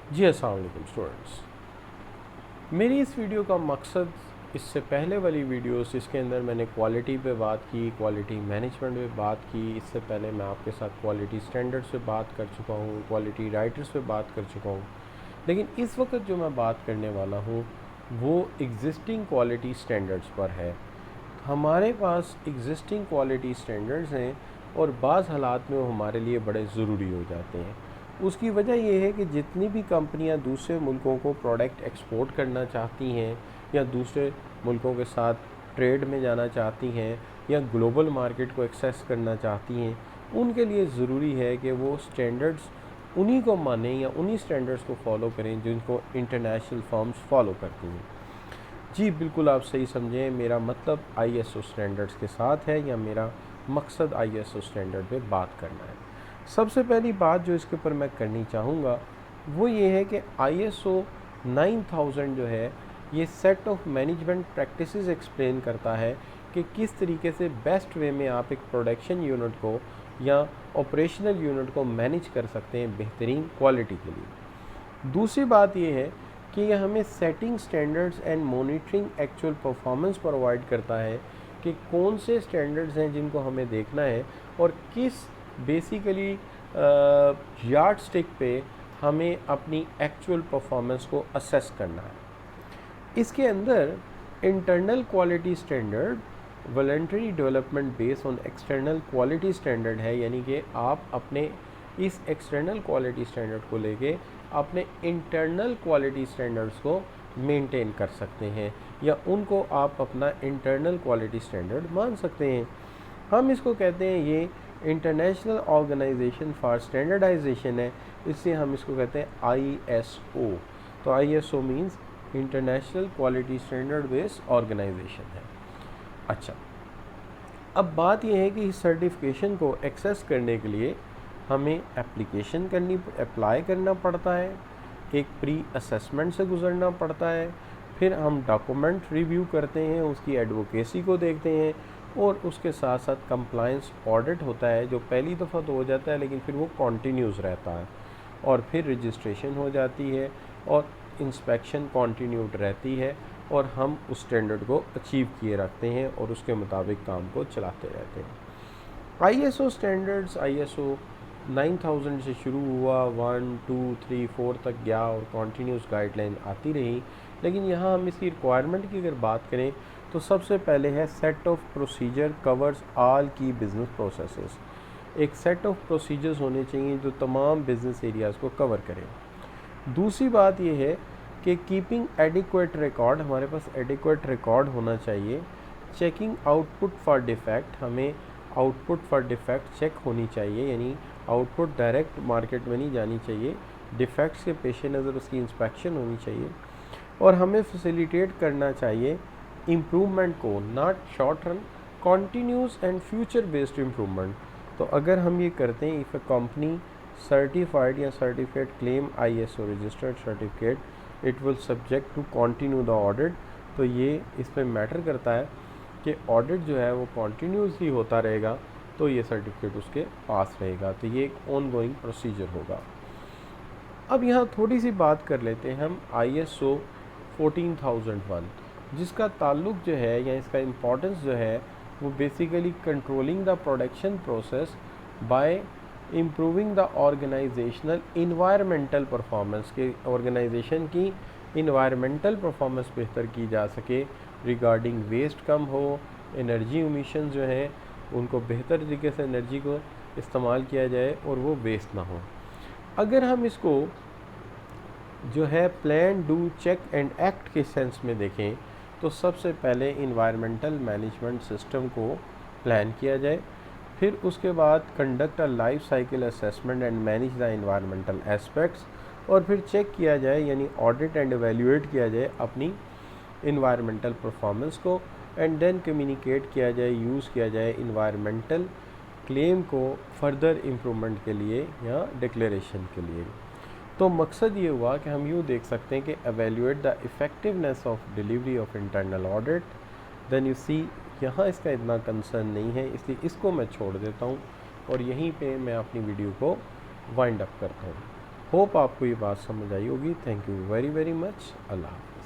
जी अस्सलाम वालेकुम स्टूडेंट्स। मेरी इस वीडियो का मकसद, इससे पहले वाली वीडियोस जिसके अंदर मैंने क्वालिटी पे बात की, क्वालिटी मैनेजमेंट पे बात की, इससे पहले मैं आपके साथ क्वालिटी स्टैंडर्ड्स पे बात कर चुका हूँ, क्वालिटी राइटर्स पे बात कर चुका हूँ। लेकिन इस वक्त जो मैं बात करने वाला हूँ वो एग्जिस्टिंग क्वालिटी स्टैंडर्ड्स पर है। हमारे पास एग्जिस्टिंग क्वालिटी स्टैंडर्ड्स हैं और बाज़ हालात में वो हमारे लिए बड़े ज़रूरी हो जाते हैं। उसकी वजह यह है कि जितनी भी कंपनियां दूसरे मुल्कों को प्रोडक्ट एक्सपोर्ट करना चाहती हैं या दूसरे मुल्कों के साथ ट्रेड में जाना चाहती हैं या ग्लोबल मार्केट को एक्सेस करना चाहती हैं, उनके लिए ज़रूरी है कि वो स्टैंडर्ड्स उन्हीं को मानें या उन्हीं स्टैंडर्ड्स को फॉलो करें जिनको इंटरनेशनल फर्म्स फॉलो करती हैं। जी बिल्कुल, आप सही समझें, मेरा मतलब आईएसओ स्टैंडर्ड्स के साथ है या मेरा मकसद आईएसओ स्टैंडर्ड पे बात करना है। सबसे पहली बात जो इसके ऊपर मैं करनी चाहूँगा वो ये है कि आईएसओ 9000 जो है ये set of management practices explain करता है कि किस तरीके से बेस्ट वे में आप एक प्रोडक्शन यूनिट को या ऑपरेशनल यूनिट को मैनेज कर सकते हैं बेहतरीन क्वालिटी के लिए। दूसरी बात ये है कि यह हमें setting standards and monitoring actual performance provide करता है कि कौन से स्टैंडर्ड्स हैं जिनको हमें देखना है और किस बेसिकली यार्ड स्टिक पे हमें अपनी एक्चुअल परफॉर्मेंस को असेस करना है। इसके अंदर internal quality standard voluntary development based on external quality standard है, यानी कि आप अपने इस एक्सटर्नल क्वालिटी स्टैंडर्ड को लेके अपने इंटरनल क्वालिटी स्टैंडर्ड्स को मेंटेन कर सकते हैं या उनको आप अपना इंटरनल क्वालिटी स्टैंडर्ड मान सकते हैं। हम इसको कहते हैं ये इंटरनेशनल ऑर्गेनाइजेशन फॉर स्टैंडर्डाइजेशन है, इससे हम इसको कहते हैं आईएसओ। तो ISO means international quality standard based organisation है। अच्छा, अब बात यह है कि इस सर्टिफिकेशन को एक्सेस करने के लिए हमें एप्लीकेशन अप्लाई करना पड़ता है, एक प्री असेसमेंट से गुजरना पड़ता है, फिर हम डॉक्यूमेंट रिव्यू करते हैं, उसकी एडवोकेसी को देखते हैं और उसके साथ साथ कंप्लायंस ऑडिट होता है जो पहली दफ़ा तो हो जाता है लेकिन फिर वो कॉन्टीन्यूस रहता है और फिर रजिस्ट्रेशन हो जाती है और इंस्पेक्शन कॉन्टीन्यूड रहती है और हम उस स्टैंडर्ड को अचीव किए रखते हैं और उसके मुताबिक काम को चलाते रहते हैं। आईएसओ स्टैंडर्ड्स आईएसओ 9000 से शुरू हुआ, 1 2 3 4 तक गया और कॉन्टीन्यूस गाइडलाइन आती रही। लेकिन यहाँ हम इसकी रिक्वायरमेंट की अगर बात करें तो सबसे पहले है set of procedure covers all की बिजनेस प्रोसेसेस। एक सेट ऑफ प्रोसीजर्स होने चाहिए जो तमाम बिजनेस एरियाज़ को कवर करें। दूसरी बात यह है कि कीपिंग एडिक्वेट रिकॉर्ड, हमारे पास एडिक्वेट रिकॉर्ड होना चाहिए। चेकिंग आउटपुट फॉर डिफेक्ट, हमें आउटपुट फॉर डिफेक्ट चेक होनी चाहिए, यानी आउटपुट डायरेक्ट मार्केट में नहीं जानी चाहिए, डिफेक्ट्स के पेश नज़र उसकी इंस्पेक्शन होनी चाहिए। और हमें फैसिलिटेट करना चाहिए इम्प्रूवमेंट को, not short run, continuous and future based improvement. तो अगर हम ये करते हैं, इफ़ ए कंपनी सर्टिफाइड या certificate claim ISO registered certificate it will subject to continue the audit, तो ये इस पर मैटर करता है कि ऑडिट जो है वो कॉन्टीन्यूसली होता रहेगा तो ये सर्टिफिकेट उसके पास रहेगा। तो ये एक ऑन गोइंग प्रोसीजर होगा। अब यहाँ थोड़ी सी बात कर लेते हैं हम आईएसओ 14001, जिसका ताल्लुक जो है या इसका इम्पोर्टेंस जो है वो basically controlling the production process by improving the organisational environmental performance, के ऑर्गेनाइजेशन की इन्वायरमेंटल परफॉर्मेंस बेहतर की जा सके, रिगार्डिंग वेस्ट कम हो, एनर्जी एमिशन जो हैं उनको बेहतर तरीके से एनर्जी को इस्तेमाल किया जाए और वो वेस्ट ना हो। अगर हम इसको जो है plan do check and act के सेंस में देखें तो सबसे पहले इन्वायरमेंटल मैनेजमेंट सिस्टम को प्लान किया जाए, फिर उसके बाद conduct a life cycle assessment and manage the environmental aspects, और फिर चेक किया जाए यानी ऑडिट एंड एवेल्यूएट किया जाए अपनी इन्वायरमेंटल परफॉर्मेंस को, एंड देन कम्युनिकेट किया जाए, यूज़ किया जाए इन्वायरमेंटल क्लेम को फर्दर इम्प्रूवमेंट के लिए या डिक्लेरेशन के लिए। तो मकसद ये हुआ कि हम यूँ देख सकते हैं कि evaluate the effectiveness of delivery of internal audit. Then you see यहाँ इसका इतना कंसर्न नहीं है, इसलिए इसको मैं छोड़ देता हूँ और यहीं पे मैं अपनी वीडियो को वाइंड अप करता हूँ। होप आपको ये बात समझ आई होगी। Thank you very very much. अल्लाह हाफ़िज़।